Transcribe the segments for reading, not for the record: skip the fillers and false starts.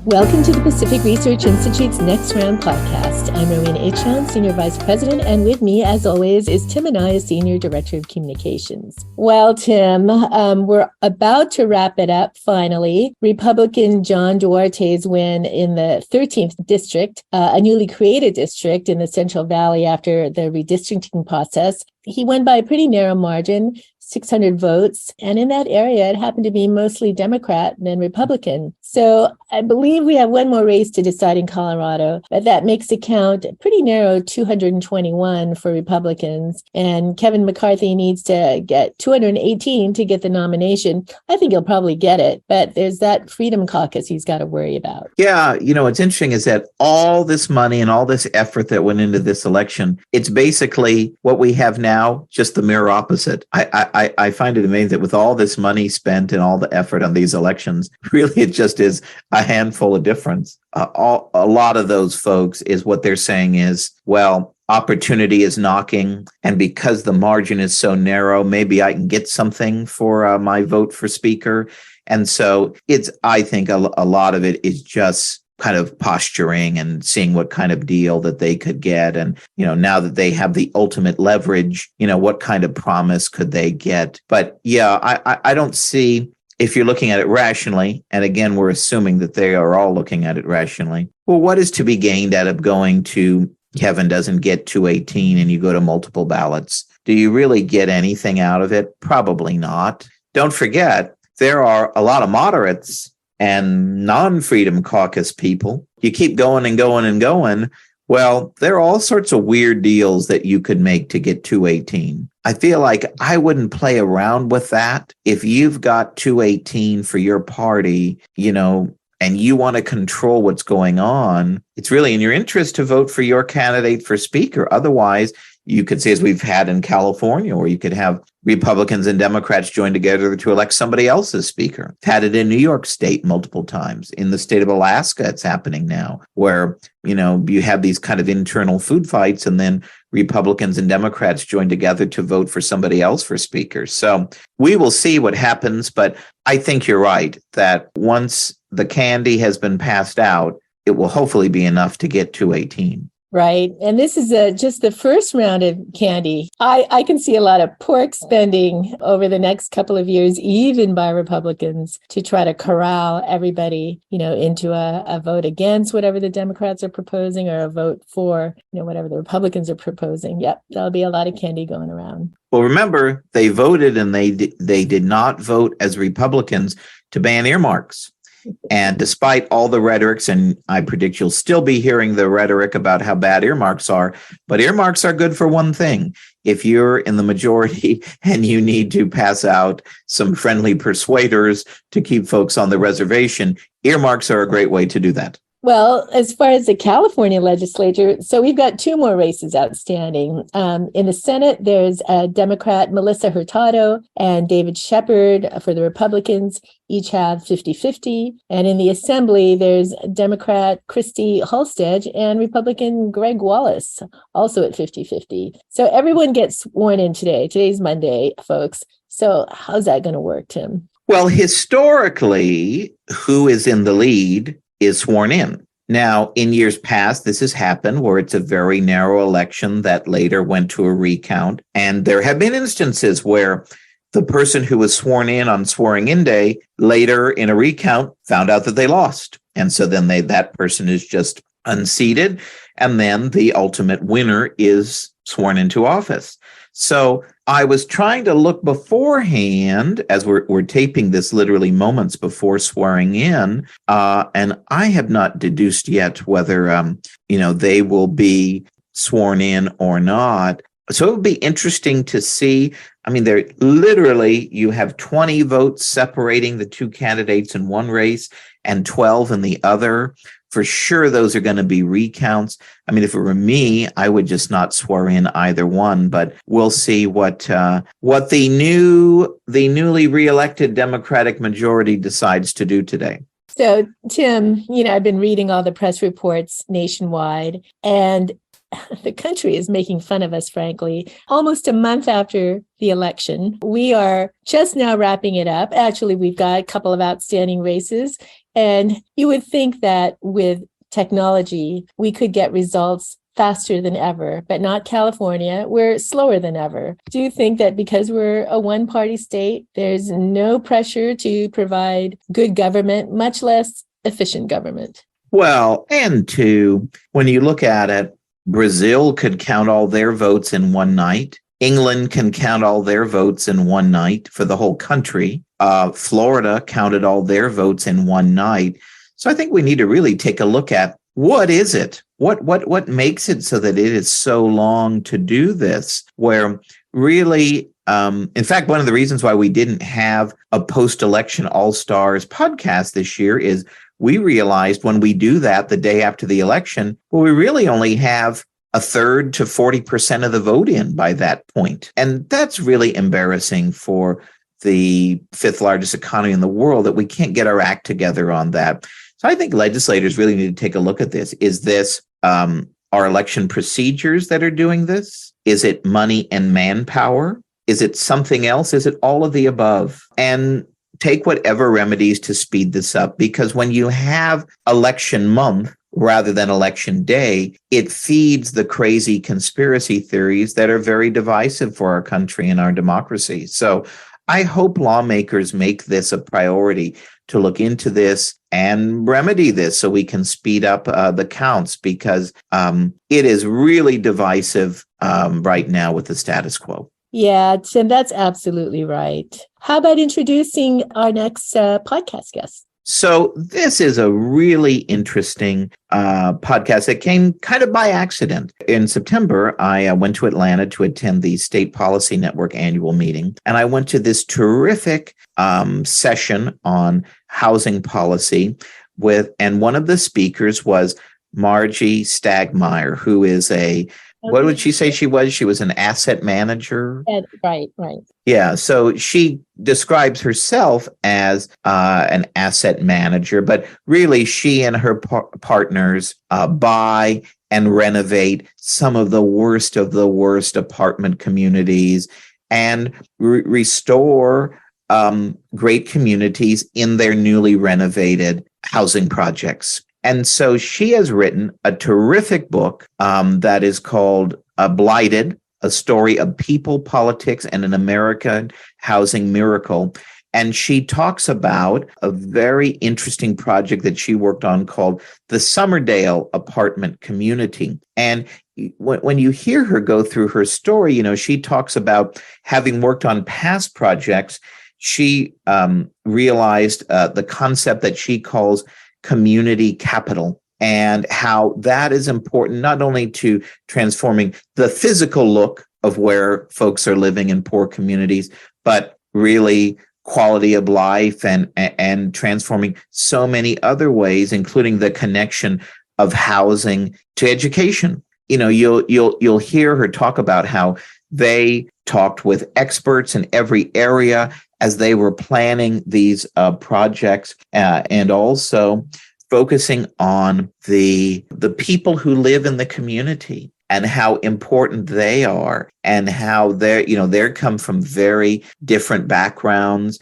Welcome to the Pacific Research Institute's Next Round podcast. I'm Rowena Achon, Senior Vice President, and with me, as always, is Tim Anaya, Senior Director of Communications. Well, Tim, we're about to wrap it up, finally. Republican John Duarte's win in the 13th District, a newly created district in the Central Valley after the redistricting process. He won by a pretty narrow margin, 600 votes. And in that area, it happened to be mostly Democrat than Republican. So I believe we have one more race to decide in Colorado, but that makes the count pretty narrow, 221 for Republicans. And Kevin McCarthy needs to get 218 to get the nomination. I think he'll probably get it, but there's that Freedom Caucus he's got to worry about. Yeah, what's interesting is that all this money and all this effort that went into this election, it's basically what we have now, just the mirror opposite. I find it amazing that with all this money spent and all the effort on these elections, really it just is a handful of difference. A lot of those folks is what they're saying is, well, opportunity is knocking, and because the margin is so narrow, maybe I can get something for my vote for speaker. And so I think a lot of it is just kind of posturing and seeing what kind of deal that they could get. And, now that they have the ultimate leverage, what kind of promise could they get? But yeah, I don't see, if you're looking at it rationally, and again, we're assuming that they are all looking at it rationally, well, what is to be gained out of going to Kevin doesn't get 218 and you go to multiple ballots? Do you really get anything out of it? Probably not. Don't forget, there are a lot of moderates and non-Freedom Caucus people. You keep going and going and going. Well, there are all sorts of weird deals that you could make to get 218. I feel like I wouldn't play around with that. If you've got 218 for your party, and you want to control what's going on, it's really in your interest to vote for your candidate for speaker. Otherwise, you could say, as we've had in California, where you could have Republicans and Democrats join together to elect somebody else as speaker. Had it in New York State multiple times. In the state of Alaska, it's happening now, where, you have these kind of internal food fights, and then Republicans and Democrats join together to vote for somebody else for speaker. So we will see what happens, but I think you're right that once the candy has been passed out, it will hopefully be enough to get 218. Right. And this is just the first round of candy. I can see a lot of pork spending over the next couple of years, even by Republicans, to try to corral everybody, into a vote against whatever the Democrats are proposing or a vote for, whatever the Republicans are proposing. Yep. There'll be a lot of candy going around. Well, remember, they voted and they did not vote as Republicans to ban earmarks. And despite all the rhetorics, and I predict you'll still be hearing the rhetoric about how bad earmarks are, but earmarks are good for one thing. If you're in the majority and you need to pass out some friendly persuaders to keep folks on the reservation, earmarks are a great way to do that. Well, as far as the California legislature, so we've got two more races outstanding. In the Senate, there's Democrat Melissa Hurtado and David Shepard for the Republicans, each have 50-50. And in the Assembly, there's Democrat Christy Halstead and Republican Greg Wallace, also at 50-50. So everyone gets sworn in today. Today's Monday, folks. So how's that going to work, Tim? Well, historically, who is in the lead is sworn in. Now, in years past, this has happened where it's a very narrow election that later went to a recount. And there have been instances where the person who was sworn in on swearing-in day later in a recount found out that they lost. And so then that person is just unseated. And then the ultimate winner is sworn into office. So I was trying to look beforehand, as we're taping this literally moments before swearing in, and I have not deduced yet whether, they will be sworn in or not. So it would be interesting to see. I mean, you have 20 votes separating the two candidates in one race and 12 in the other. For sure, those are going to be recounts. I mean, if it were me, I would just not swear in either one. But we'll see what the newly reelected Democratic majority decides to do today. So, Tim, I've been reading all the press reports nationwide, and the country is making fun of us, frankly, almost a month after the election. We are just now wrapping it up. Actually, we've got a couple of outstanding races. And you would think that with technology, we could get results faster than ever, but not California. We're slower than ever. Do you think that because we're a one-party state, there's no pressure to provide good government, much less efficient government? Well, and two, when you look at it, Brazil could count all their votes in one night. England can count all their votes in one night for the whole country. Florida counted all their votes in one night. So I think we need to really take a look at what is it? What makes it so that it is so long to do this? Where really, in fact, one of the reasons why we didn't have a post-election All-Stars podcast this year is we realized when we do that the day after the election, well, we really only have a third to 40% of the vote in by that point. And that's really embarrassing for the fifth largest economy in the world that we can't get our act together on that. So I think legislators really need to take a look at this. Is this our election procedures that are doing this? Is it money and manpower? Is it something else? Is it all of the above? And take whatever remedies to speed this up, because when you have election month rather than election day, it feeds the crazy conspiracy theories that are very divisive for our country and our democracy. So I hope lawmakers make this a priority to look into this and remedy this so we can speed up the counts, because it is really divisive right now with the status quo. Yeah, Tim, that's absolutely right. How about introducing our next podcast guest? So this is a really interesting podcast that came kind of by accident. In September, I went to Atlanta to attend the State Policy Network annual meeting, and I went to this terrific session on housing policy and one of the speakers was Marjy Stagmeier, who is what would she say she was? She was an asset manager. Right. Yeah. So she describes herself as an asset manager, but really she and her partners buy and renovate some of the worst apartment communities and restore great communities in their newly renovated housing projects. And so she has written a terrific book that is called Blighted, A Story of People, Politics, and an American Housing Miracle. And she talks about a very interesting project that she worked on called the Summerdale Apartment Community. And when you hear her go through her story, she talks about having worked on past projects. She realized the concept that she calls community capital, and how that is important not only to transforming the physical look of where folks are living in poor communities, but really quality of life and transforming so many other ways, including the connection of housing to education. You'll hear her talk about how they talked with experts in every area as they were planning these projects, and also focusing on the people who live in the community and how important they are, and how they're come from very different backgrounds.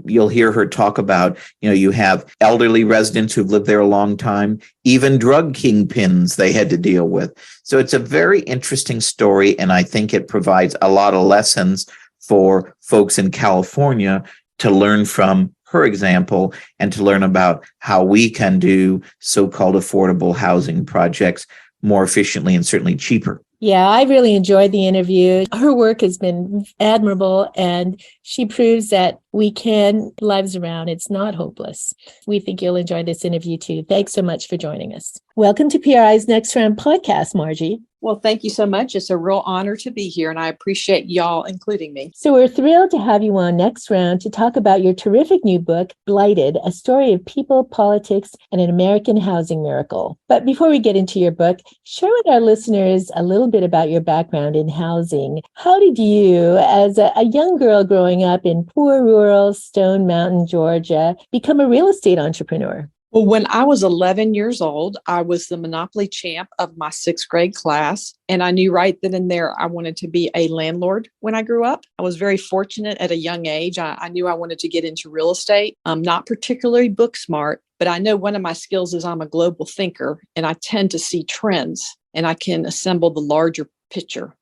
You'll hear her talk about, you have elderly residents who've lived there a long time, even drug kingpins they had to deal with. So it's a very interesting story, and I think it provides a lot of lessons for folks in California to learn from her example and to learn about how we can do so-called affordable housing projects more efficiently and certainly cheaper. Yeah, I really enjoyed the interview. Her work has been admirable, and she proves that we can lives around. It's not hopeless. We think you'll enjoy this interview too. Thanks so much for joining us. Welcome to PRI's Next Round podcast, Marjy. Well, thank you so much. It's a real honor to be here, and I appreciate y'all including me. So we're thrilled to have you on Next Round to talk about your terrific new book, Blighted, A Story of People, Politics, and an American Housing Miracle. But before we get into your book, share with our listeners a little bit about your background in housing. How did you, as a young girl growing up in poor rural Stone Mountain, Georgia, become a real estate entrepreneur? Well, when I was 11 years old, I was the Monopoly champ of my sixth grade class. And I knew right then and there I wanted to be a landlord when I grew up. I was very fortunate at a young age. I knew I wanted to get into real estate. I'm not particularly book smart, but I know one of my skills is I'm a global thinker and I tend to see trends and I can assemble the larger picture.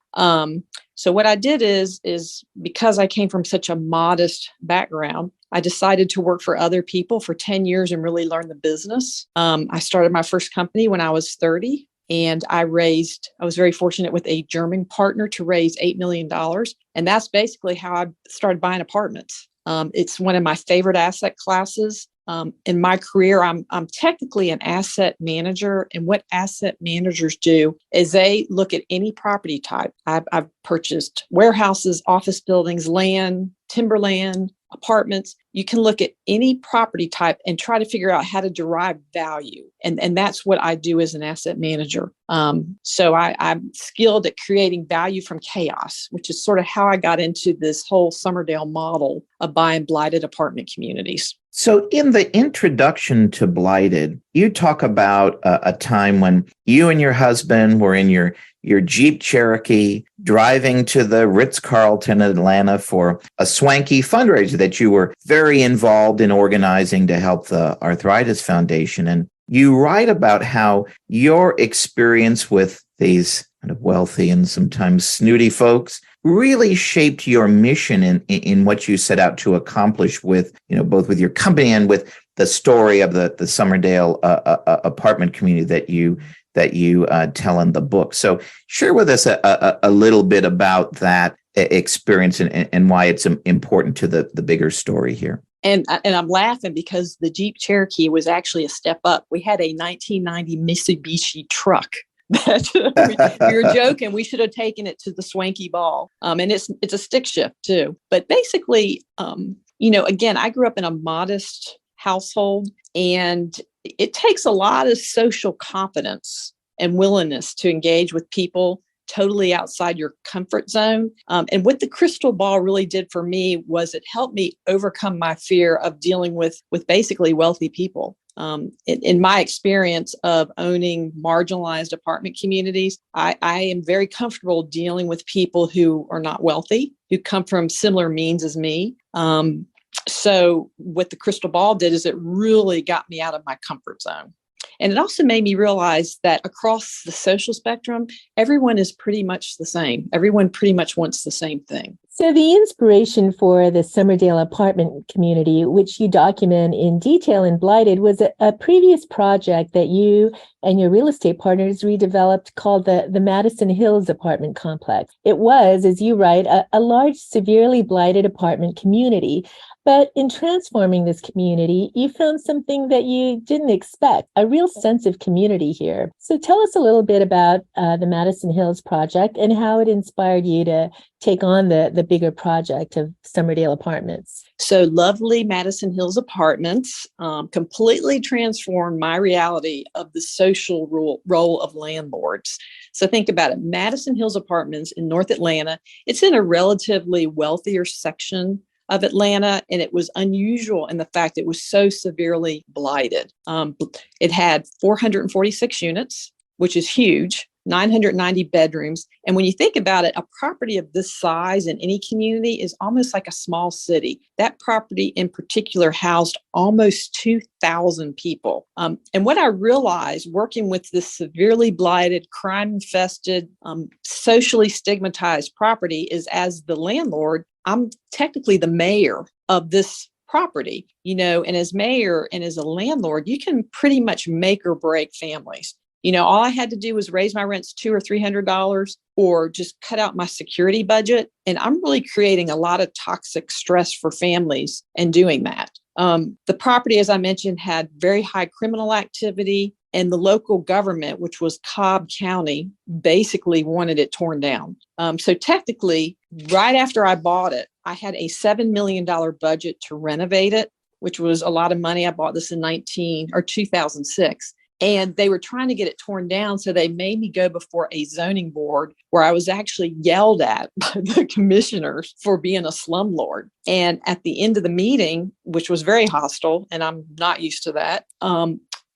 So what I did is because I came from such a modest background, I decided to work for other people for 10 years and really learn the business. I started my first company when I was 30, and I was very fortunate with a German partner to raise $8 million. And that's basically how I started buying apartments. It's one of my favorite asset classes. In my career, I'm technically an asset manager. And what asset managers do is they look at any property type. I've purchased warehouses, office buildings, land, timberland, apartments. You can look at any property type and try to figure out how to derive value. And that's what I do as an asset manager. So I'm skilled at creating value from chaos, which is sort of how I got into this whole Summerdale model of buying blighted apartment communities. So in the introduction to Blighted, you talk about a time when you and your husband were in your Jeep Cherokee driving to the Ritz-Carlton in Atlanta for a swanky fundraiser that you were very involved in organizing to help the Arthritis Foundation. And you write about how your experience with these kind of wealthy and sometimes snooty folks really shaped your mission in what you set out to accomplish with, both with your company and with the story of the Summerdale apartment community that you tell in the book. So share with us a little bit about that experience and why it's important to the bigger story here. And I'm laughing because the Jeep Cherokee was actually a step up. We had a 1990 Mitsubishi truck that we were joking. We should have taken it to the swanky ball. And it's a stick shift too. But basically, again, I grew up in a modest household, and it takes a lot of social confidence and willingness to engage with people totally outside your comfort zone. And what the crystal ball really did for me was it helped me overcome my fear of dealing with basically wealthy people. In my experience of owning marginalized apartment communities, I am very comfortable dealing with people who are not wealthy, who come from similar means as me. So what the crystal ball did is it really got me out of my comfort zone. And it also made me realize that across the social spectrum, everyone is pretty much the same. Everyone pretty much wants the same thing. So the inspiration for the Summerdale apartment community, which you document in detail in Blighted, was a previous project that you and your real estate partners redeveloped called the Madison Hills apartment complex. It was, as you write, a large, severely blighted apartment community. But in transforming this community, you found something that you didn't expect, a real sense of community here. So tell us a little bit about the Madison Hills project and how it inspired you to take on the bigger project of Summerdale Apartments. So lovely Madison Hills Apartments completely transformed my reality of the social role of landlords. So think about it. Madison Hills Apartments in North Atlanta, it's in a relatively wealthier section of Atlanta, and it was unusual in the fact it was so severely blighted. It had 446 units, which is huge, 990 bedrooms. And when you think about it, a property of this size in any community is almost like a small city. That property in particular housed almost 2,000 people. And what I realized working with this severely blighted, crime-infested, socially stigmatized property is, as the landlord, I'm technically the mayor of this property, and as mayor and as a landlord, you can pretty much make or break families. All I had to do was raise my rents $200 or $300 or just cut out my security budget. And I'm really creating a lot of toxic stress for families and doing that. The property, as I mentioned, had very high criminal activity, and the local government, which was Cobb County, basically wanted it torn down. So technically, right after I bought it, I had a $7 million budget to renovate it, which was a lot of money. I bought this in 2006. And they were trying to get it torn down. So they made me go before a zoning board where I was actually yelled at by the commissioners for being a slumlord. And at the end of the meeting, which was very hostile, and I'm not used to that,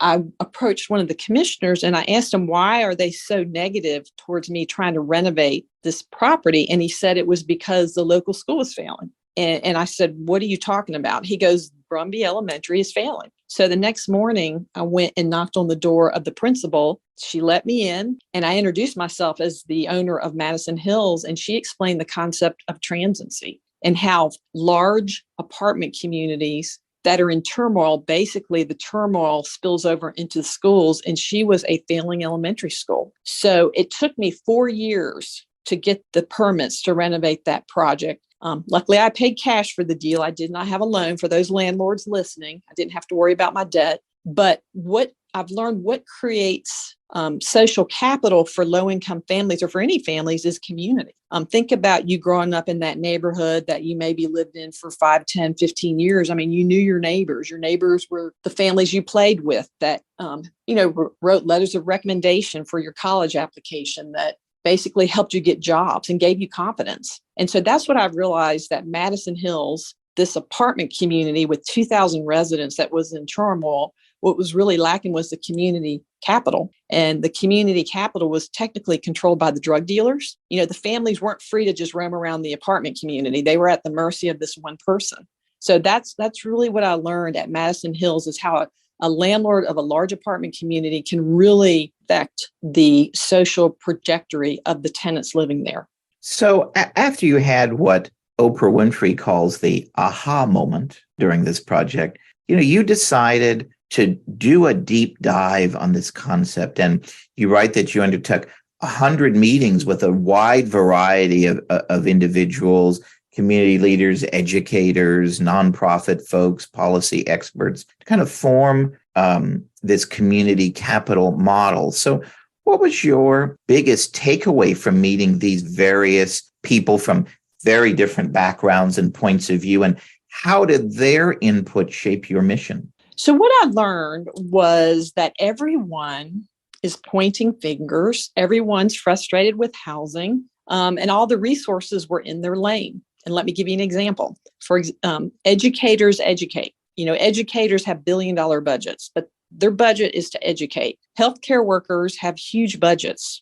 I approached one of the commissioners and I asked him, why are they so negative towards me trying to renovate this property? And he said it was because the local school was failing. And I said, what are you talking about? He goes, Brumby Elementary is failing. So the next morning, I went and knocked on the door of the principal. She let me in, and I introduced myself as the owner of Madison Hills, and she explained the concept of transiency and how large apartment communities that are in turmoil, basically the turmoil spills over into the schools, and she was a failing elementary school. So it took me 4 years to get the permits to renovate that project. Luckily, I paid cash for the deal. I did not have a loan. For those landlords listening, I didn't have to worry about my debt. But what I've learned, what creates social capital for low-income families or for any families is community. Think about you growing up in that neighborhood that you maybe lived in for 5, 10, 15 years. I mean, you knew your neighbors. Your neighbors were the families you played with that, wrote letters of recommendation for your college application, that basically helped you get jobs and gave you confidence. And so that's what I've realized, that Madison Hills, this apartment community with 2,000 residents that was in turmoil, what was really lacking was the community capital. And the community capital was technically controlled by the drug dealers. The families weren't free to just roam around the apartment community. They were at the mercy of this one person. So that's really what I learned at Madison Hills, is how a landlord of a large apartment community can really affect the social trajectory of the tenants living there. So after you had what Oprah Winfrey calls the aha moment during this project, you decided to do a deep dive on this concept. And you write that you undertook 100 meetings with a wide variety of individuals, community leaders, educators, nonprofit folks, policy experts, to kind of form this community capital model. So what was your biggest takeaway from meeting these various people from very different backgrounds and points of view, and how did their input shape your mission? So what I learned was that everyone is pointing fingers. Everyone's frustrated with housing, and all the resources were in their lane. And let me give you an example. For educators educate. Educators have billion-dollar budgets, but their budget is to educate. Healthcare workers have huge budgets,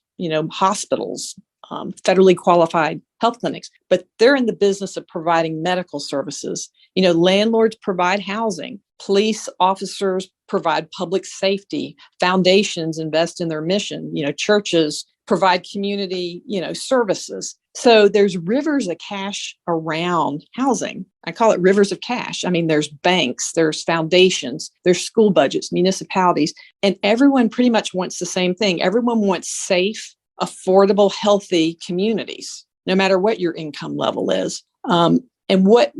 hospitals, federally qualified health clinics, but they're in the business of providing medical services. Landlords provide housing. Police officers provide public safety. Foundations invest in their mission. Churches provide community, services. So there's rivers of cash around housing. I call it rivers of cash. I mean, there's banks, there's foundations, there's school budgets, municipalities, and everyone pretty much wants the same thing. Everyone wants safe, affordable, healthy communities, no matter what your income level is. And what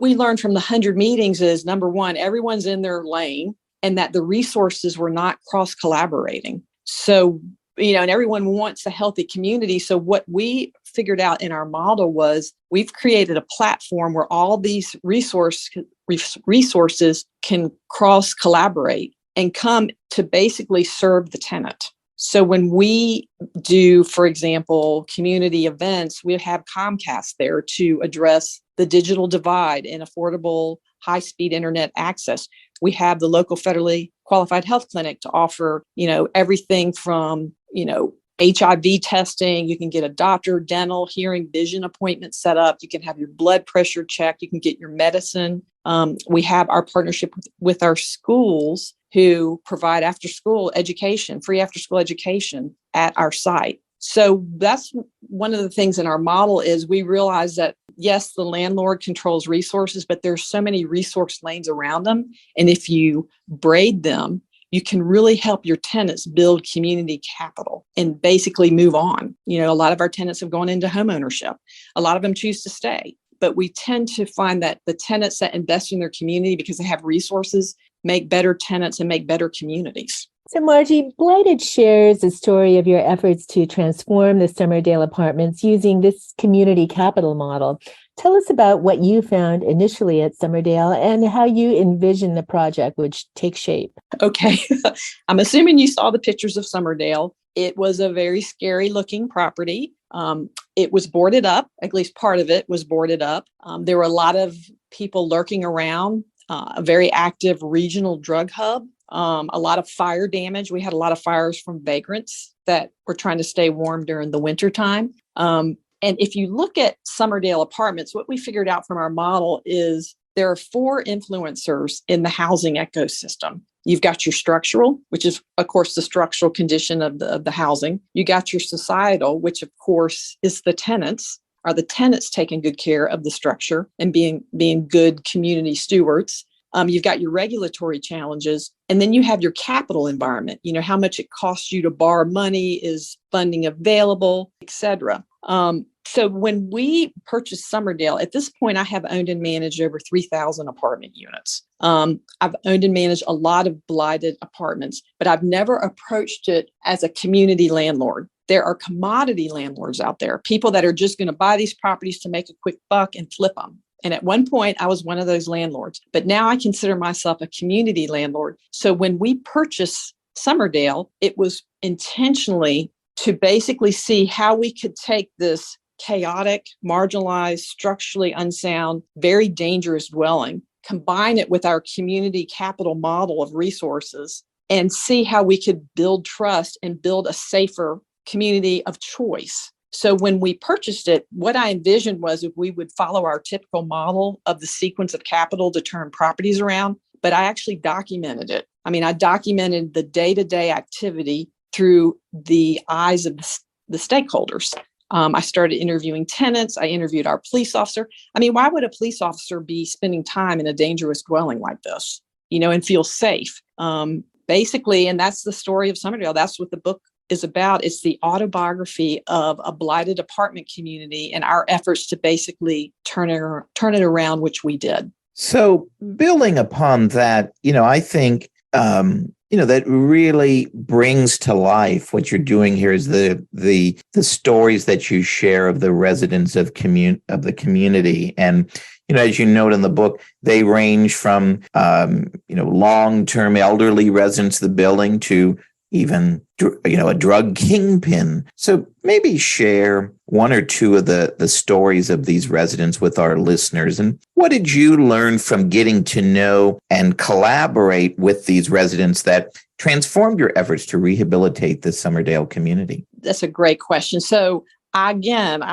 we learned from the 100 meetings is, number one, everyone's in their lane, and that the resources were not cross-collaborating. So, and everyone wants a healthy community. So what we figured out in our model was, we've created a platform where all these resources can cross-collaborate and come to basically serve the tenant. So when we do, for example, community events, we have Comcast there to address the digital divide and affordable high-speed internet access. We have the local federally qualified health clinic to offer, everything from, HIV testing. You can get a doctor, dental, hearing, vision appointment set up. You can have your blood pressure checked. You can get your medicine. We have our partnership with our schools, who provide after-school education, free after-school education at our site. So that's one of the things in our model, is we realize that, yes, the landlord controls resources, but there's so many resource lanes around them. And if you braid them, you can really help your tenants build community capital and basically move on. A lot of our tenants have gone into home ownership. A lot of them choose to stay. But we tend to find that the tenants that invest in their community because they have resources make better tenants and make better communities. So Marjy, Blighted shares the story of your efforts to transform the Summerdale apartments using this community capital model. Tell us about what you found initially at Summerdale and how you envision the project would take shape. Okay. I'm assuming you saw the pictures of Summerdale. It was a very scary looking property. It was boarded up, at least part of it was boarded up. There were a lot of people lurking around, a very active regional drug hub, a lot of fire damage. We had a lot of fires from vagrants that were trying to stay warm during the winter time. And if you look at Summerdale Apartments, what we figured out from our model is there are 4 influencers in the housing ecosystem. You've got your structural, which is, of course, the structural condition of the housing. You got your societal, which, of course, is the tenants. Are the tenants taking good care of the structure and being good community stewards? You've got your regulatory challenges, and then you have your capital environment. You know, how much it costs you to borrow money, is funding available, et cetera. So when we purchased Summerdale, at this point, I have owned and managed over 3,000 apartment units. I've owned and managed a lot of blighted apartments, but I've never approached it as a community landlord. There are commodity landlords out there, people that are just going to buy these properties to make a quick buck and flip them. And at one point, I was one of those landlords, but now I consider myself a community landlord. So when we purchased Summerdale, it was intentionally to basically see how we could take this chaotic, marginalized, structurally unsound, very dangerous dwelling, combine it with our community capital model of resources, and see how we could build trust and build a safer community of choice. So when we purchased it, what I envisioned was if we would follow our typical model of the sequence of capital to turn properties around, but I actually documented it. I mean, I documented the day-to-day activity through the eyes of the stakeholders. I started interviewing tenants. I interviewed our police officer. I mean, why would a police officer be spending time in a dangerous dwelling like this, you know, and feel safe? Basically, and that's the story of Summerdale. That's what the book is about. It's the autobiography of a blighted apartment community and our efforts to basically turn it around, which we did. So building upon that, I think, that really brings to life what you're doing here is the stories that you share of the residents of the community. And, as you note in the book, they range from, long-term elderly residents of the building to even, a drug kingpin. So maybe share one or two of the stories of these residents with our listeners. And what did you learn from getting to know and collaborate with these residents that transformed your efforts to rehabilitate the Summerdale community? That's a great question. So I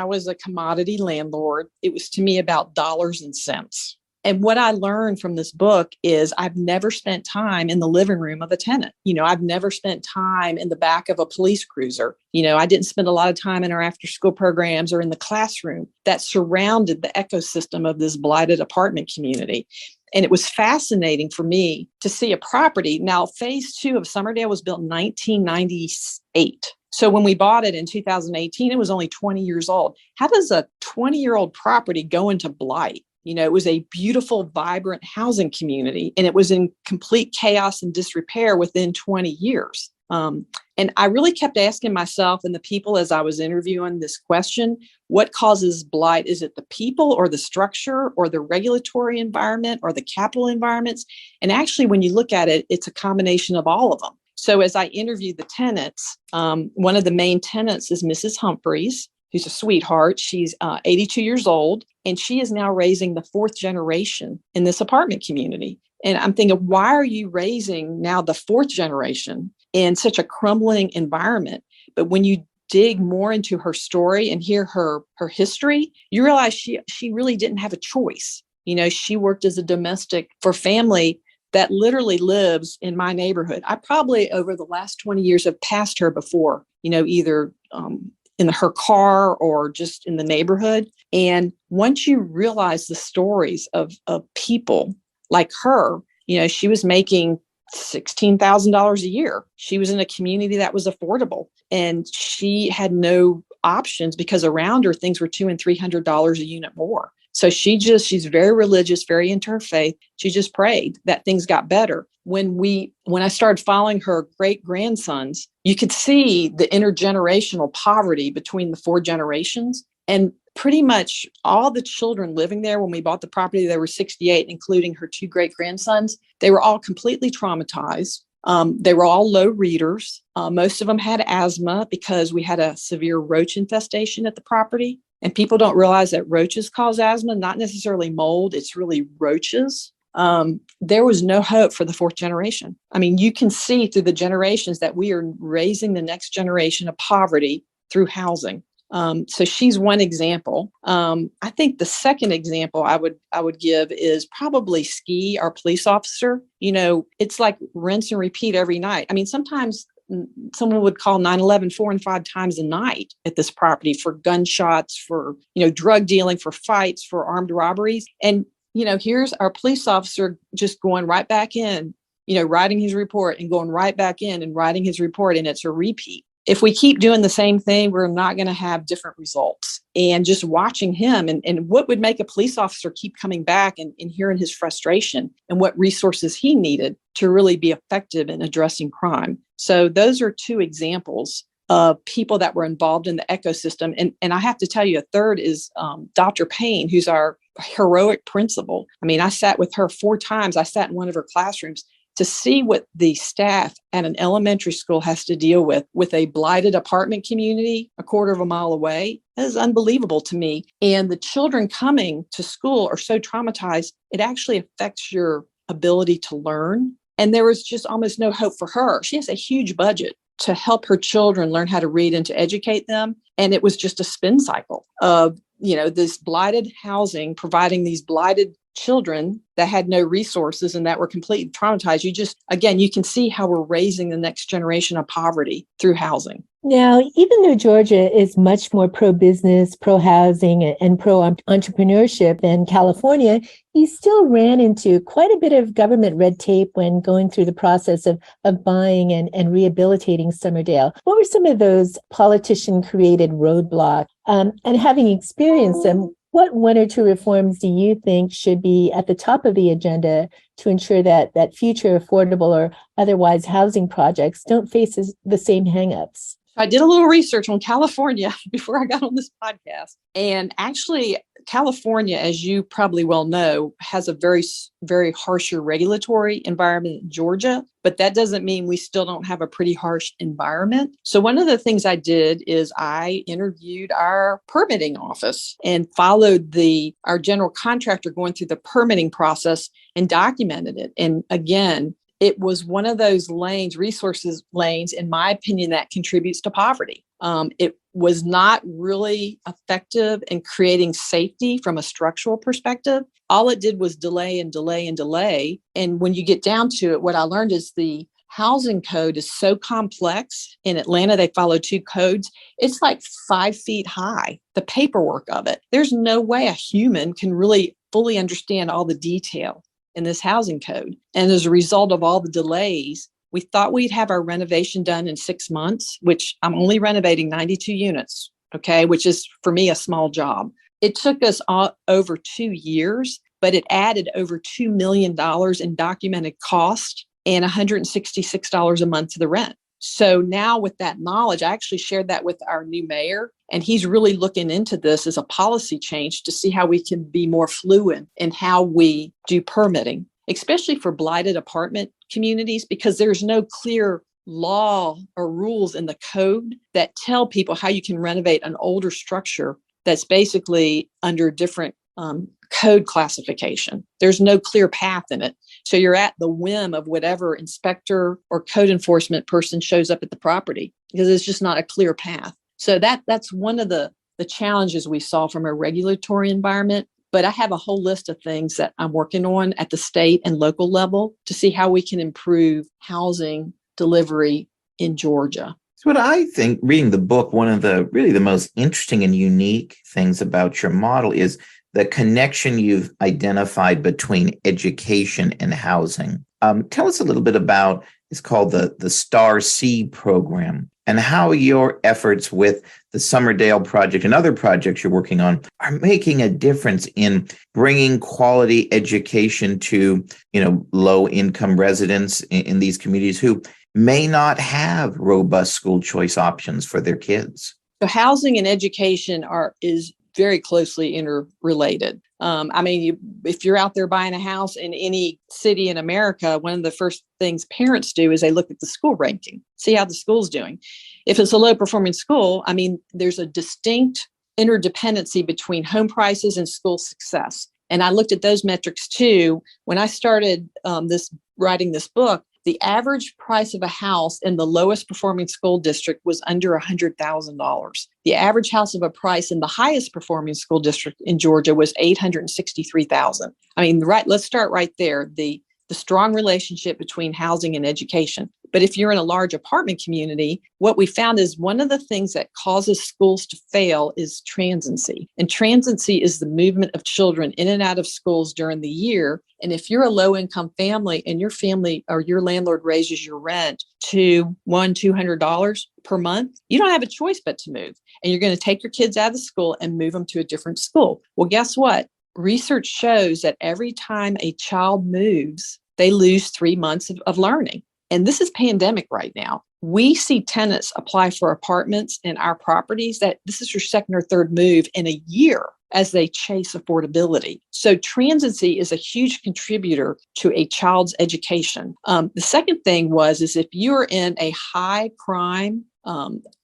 was a commodity landlord. It was to me about dollars and cents. And what I learned from this book is I've never spent time in the living room of a tenant. I've never spent time in the back of a police cruiser. I didn't spend a lot of time in our after school programs or in the classroom that surrounded the ecosystem of this blighted apartment community. And it was fascinating for me to see a property. Now, phase 2 of Summerdale was built in 1998. So when we bought it in 2018, it was only 20 years old. How does a 20-year-old property go into blight? It was a beautiful, vibrant housing community, and it was in complete chaos and disrepair within 20 years. And I really kept asking myself and the people as I was interviewing this question, what causes blight? Is it the people or the structure or the regulatory environment or the capital environments? And actually, when you look at it, it's a combination of all of them. So as I interviewed the tenants, one of the main tenants is Mrs. Humphreys, who's a sweetheart. She's 82 years old, and she is now raising the 4th generation in this apartment community. And I'm thinking, why are you raising now the 4th generation in such a crumbling environment? But when you dig more into her story and hear her history, you realize she really didn't have a choice. She worked as a domestic for family that literally lives in my neighborhood. I probably over the last 20 years have passed her before, either in her car or just in the neighborhood. And once you realize the stories of people like her, she was making $16,000 a year. She was in a community that was affordable, and she had no options because around her things were $200 and $300 a unit more. So she's very religious, very into her faith. She just prayed that things got better. When I started following her great grandsons, you could see the intergenerational poverty between the 4 generations. And pretty much all the children living there when we bought the property, there were 68, including her 2 great-grandsons. They were all completely traumatized. They were all low readers. Most of them had asthma because we had a severe roach infestation at the property. And people don't realize that roaches cause asthma, not necessarily mold. It's really roaches. There was no hope for the 4th generation. I mean, you can see through the generations that we are raising the next generation of poverty through housing. So she's one example. I think the second example I would give is probably Ski, our police officer. It's like rinse and repeat every night. I mean, sometimes someone would call 911 4 and 5 times a night at this property for gunshots, for, drug dealing, for fights, for armed robberies. And, here's our police officer just going right back in, writing his report and going right back in and writing his report. And it's a repeat. If we keep doing the same thing, we're not going to have different results. And just watching him and what would make a police officer keep coming back and hearing his frustration and what resources he needed to really be effective in addressing crime. So those are 2 examples of people that were involved in the ecosystem. And I have to tell you, a third is Dr. Payne, who's our heroic principal. I mean, I sat with her 4 times. I sat in one of her classrooms to see what the staff at an elementary school has to deal with a blighted apartment community a quarter of a mile away. That is unbelievable to me. And the children coming to school are so traumatized, it actually affects your ability to learn. And there was just almost no hope for her. She has a huge budget to help her children learn how to read and to educate them. And it was just a spin cycle of, this blighted housing, providing these blighted children that had no resources and that were completely traumatized. You can see how we're raising the next generation of poverty through housing. Now, even though Georgia is much more pro-business, pro-housing, and pro-entrepreneurship than California, you still ran into quite a bit of government red tape when going through the process of buying and rehabilitating Summerdale. What were some of those politician-created roadblocks? And having experienced them, what 1 or 2 reforms do you think should be at the top of the agenda to ensure that future affordable or otherwise housing projects don't face the same hangups? I did a little research on California before I got on this podcast. And actually, California, as you probably well know, has a very, very harsher regulatory environment than Georgia. But that doesn't mean we still don't have a pretty harsh environment. So one of the things I did is I interviewed our permitting office and followed our general contractor going through the permitting process and documented it. And again, it was one of those resources lanes, in my opinion, that contributes to poverty. It was not really effective in creating safety from a structural perspective. All it did was delay and delay and delay. And when you get down to it, what I learned is the housing code is so complex. In Atlanta, they follow 2 codes. It's like 5 feet high, the paperwork of it. There's no way a human can really fully understand all the detail in this housing code. And as a result of all the delays, we thought we'd have our renovation done in 6 months, which I'm only renovating 92 units, which is for me a small job. It took us over 2 years, but it added over $2 million in documented cost and $166 a month to the rent. So now with that knowledge, I actually shared that with our new mayor, and he's really looking into this as a policy change to see how we can be more fluid in how we do permitting, especially for blighted apartment communities, because there's no clear law or rules in the code that tell people how you can renovate an older structure that's basically under different code classification. There's no clear path in it. So you're at the whim of whatever inspector or code enforcement person shows up at the property because it's just not a clear path. So that's one of the challenges we saw from a regulatory environment. But I have a whole list of things that I'm working on at the state and local level to see how we can improve housing delivery in Georgia. So what I think, reading the book, one of the most interesting and unique things about your model is the connection you've identified between education and housing. Tell us a little bit about, it's called the Star C program, and how your efforts with the Summerdale project and other projects you're working on are making a difference in bringing quality education to, low-income residents in these communities who may not have robust school choice options for their kids. So housing and education is very closely interrelated. If you're out there buying a house in any city in America, one of the first things parents do is they look at the school ranking, see how the school's doing. If it's a low performing school, there's a distinct interdependency between home prices and school success. And I looked at those metrics too. When I started writing this book, the average price of a house in the lowest performing school district was under $100,000. The average house of a price in the highest performing school district in Georgia was $863,000. Let's start right there. The strong relationship between housing and education. But if you're in a large apartment community, what we found is one of the things that causes schools to fail is transiency. And transiency is the movement of children in and out of schools during the year. And if you're a low-income family and your family or your landlord raises your rent to $200 per month, you don't have a choice but to move. And you're going to take your kids out of school and move them to a different school. Well, guess what? Research shows that every time a child moves, they lose 3 months of learning. And this is pandemic right now. We see tenants apply for apartments in our properties that this is your second or third move in a year as they chase affordability. So transiency is a huge contributor to a child's education. The second thing is if you're in a high crime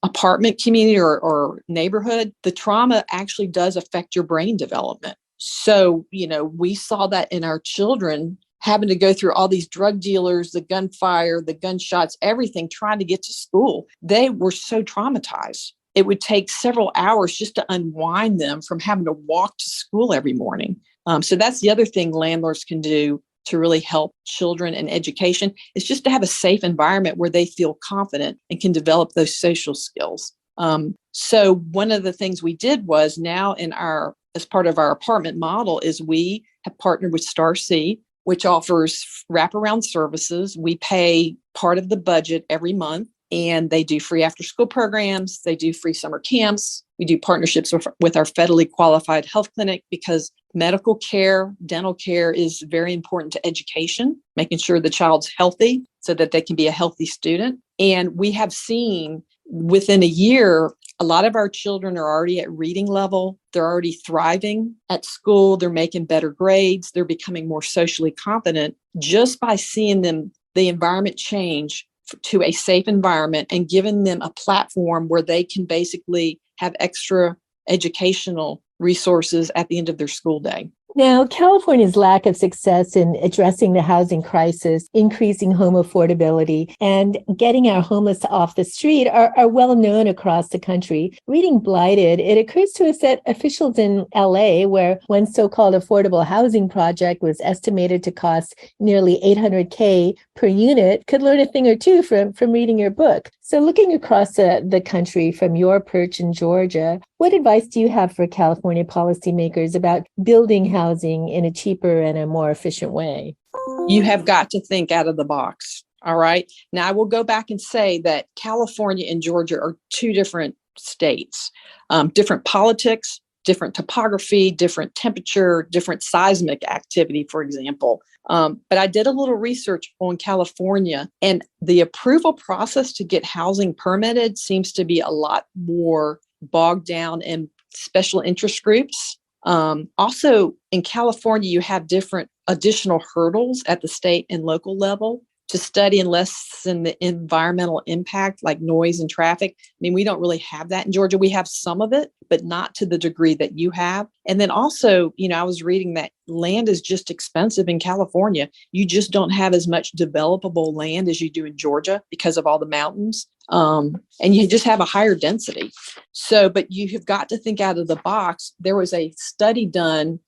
apartment community or neighborhood, the trauma actually does affect your brain development. So, we saw that in our children having to go through all these drug dealers, the gunfire, the gunshots, everything, trying to get to school. They were so traumatized. It would take several hours just to unwind them from having to walk to school every morning. So that's the other thing landlords can do to really help children and education. It's just to have a safe environment where they feel confident and can develop those social skills. So one of the things we did was now as part of our apartment model is we have partnered with Star C, which offers wraparound services. We pay part of the budget every month, and they do free after-school programs. They do free summer camps. We do partnerships with our federally qualified health clinic because medical care, dental care is very important to education, making sure the child's healthy so that they can be a healthy student. And we have seen within a year, a lot of our children are already at reading level. They're already thriving at school. They're making better grades. They're becoming more socially competent just by seeing the environment change to a safe environment and giving them a platform where they can basically have extra educational resources at the end of their school day. Now, California's lack of success in addressing the housing crisis, increasing home affordability, and getting our homeless off the street are well known across the country. Reading Blighted, it occurs to us that officials in LA, where one so-called affordable housing project was estimated to cost nearly $800K per unit, could learn a thing or two from reading your book. So looking across the country from your perch in Georgia, what advice do you have for California policymakers about building housing in a cheaper and a more efficient way? You have got to think out of the box. All right. Now, I will go back and say that California and Georgia are two different states, different politics, different topography, different temperature, different seismic activity, for example. But I did a little research on California, and the approval process to get housing permitted seems to be a lot more bogged down in special interest groups. Also, in California, you have different additional hurdles at the state and local level to study and lessen the environmental impact like noise and traffic. We don't really have that in Georgia. We have some of it, but not to the degree that you have. And then also, I was reading that land is just expensive in California. You just don't have as much developable land as you do in Georgia because of all the mountains. And you just have a higher density. So, but you have got to think out of the box. There was a study done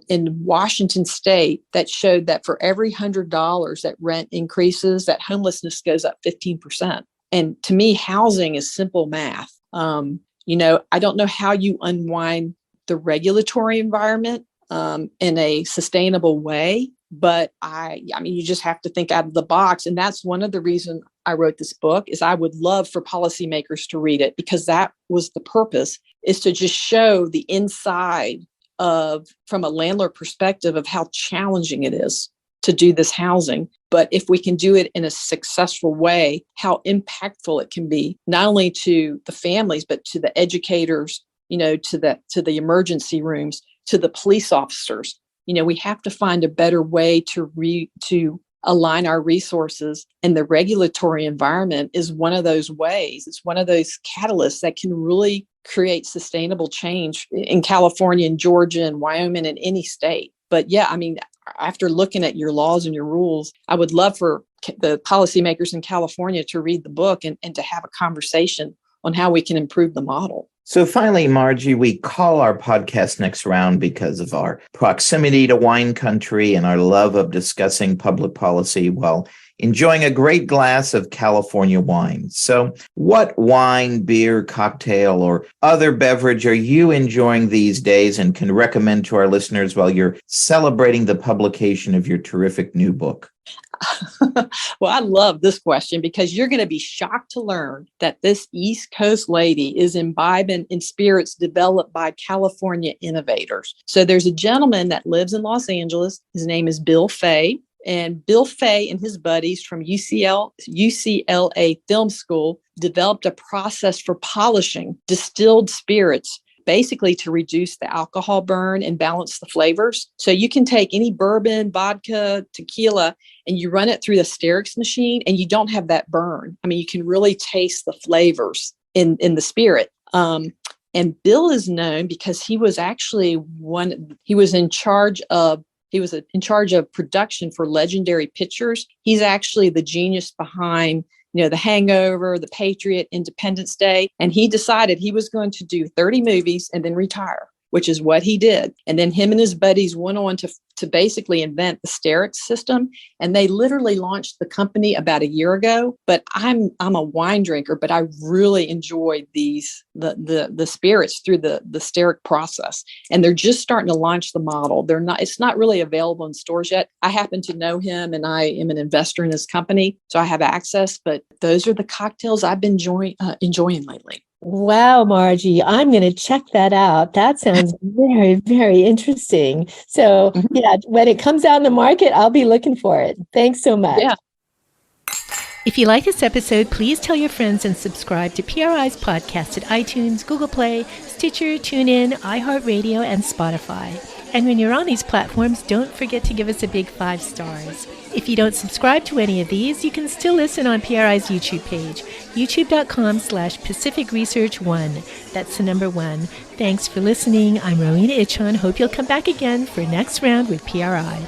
in Washington State that showed that for every $100 that rent increases, that homelessness goes up 15%. And to me, housing is simple math. I don't know how you unwind the regulatory environment in a sustainable way, but you just have to think out of the box. And that's one of the reasons I wrote this book is I would love for policymakers to read it, because that was the purpose, is to just show the inside from a landlord perspective of how challenging it is to do this housing. But if we can do it in a successful way, how impactful it can be, not only to the families, but to the educators, to the emergency rooms, to the police officers. We have to find a better way to align our resources, and the regulatory environment is one of those ways. It's one of those catalysts that can really create sustainable change in California and Georgia and Wyoming and any state. But yeah, after looking at your laws and your rules, I would love for the policymakers in California to read the book and to have a conversation on how we can improve the model. So finally, Marjy, we call our podcast Next Round because of our proximity to wine country and our love of discussing public policy while enjoying a great glass of California wine. So what wine, beer, cocktail, or other beverage are you enjoying these days and can recommend to our listeners while you're celebrating the publication of your terrific new book? Well, I love this question because you're going to be shocked to learn that this East Coast lady is imbibing in spirits developed by California innovators. So there's a gentleman that lives in Los Angeles. His name is Bill Fay. And Bill Fay and his buddies from UCLA Film School developed a process for polishing distilled spirits, basically to reduce the alcohol burn and balance the flavors. So you can take any bourbon, vodka, tequila, and you run it through the Sterix machine and you don't have that burn. You can really taste the flavors in the spirit. And Bill is known because he was actually in charge of production for legendary pictures. He's actually the genius behind The Hangover, The Patriot, Independence Day. And he decided he was going to do 30 movies and then retire, which is what he did. And then him and his buddies went on to basically invent the Sterix system. And they literally launched the company about a year ago. But I'm a wine drinker, but I really enjoy the spirits through the Sterix process. And they're just starting to launch the model. It's not really available in stores yet. I happen to know him and I am an investor in his company, so I have access. But those are the cocktails I've been enjoying lately. Wow, Marjy, I'm going to check that out. That sounds very, very interesting. So yeah, when it comes out in the market, I'll be looking for it. Thanks so much. Yeah. If you like this episode, please tell your friends and subscribe to PRI's podcast at iTunes, Google Play, Stitcher, TuneIn, iHeartRadio, and Spotify. And when you're on these platforms, don't forget to give us a big 5 stars. If you don't subscribe to any of these, you can still listen on PRI's YouTube page, youtube.com/Pacific Research 1. That's the number 1. Thanks for listening. I'm Rowena Ichon. Hope you'll come back again for Next Round with PRI.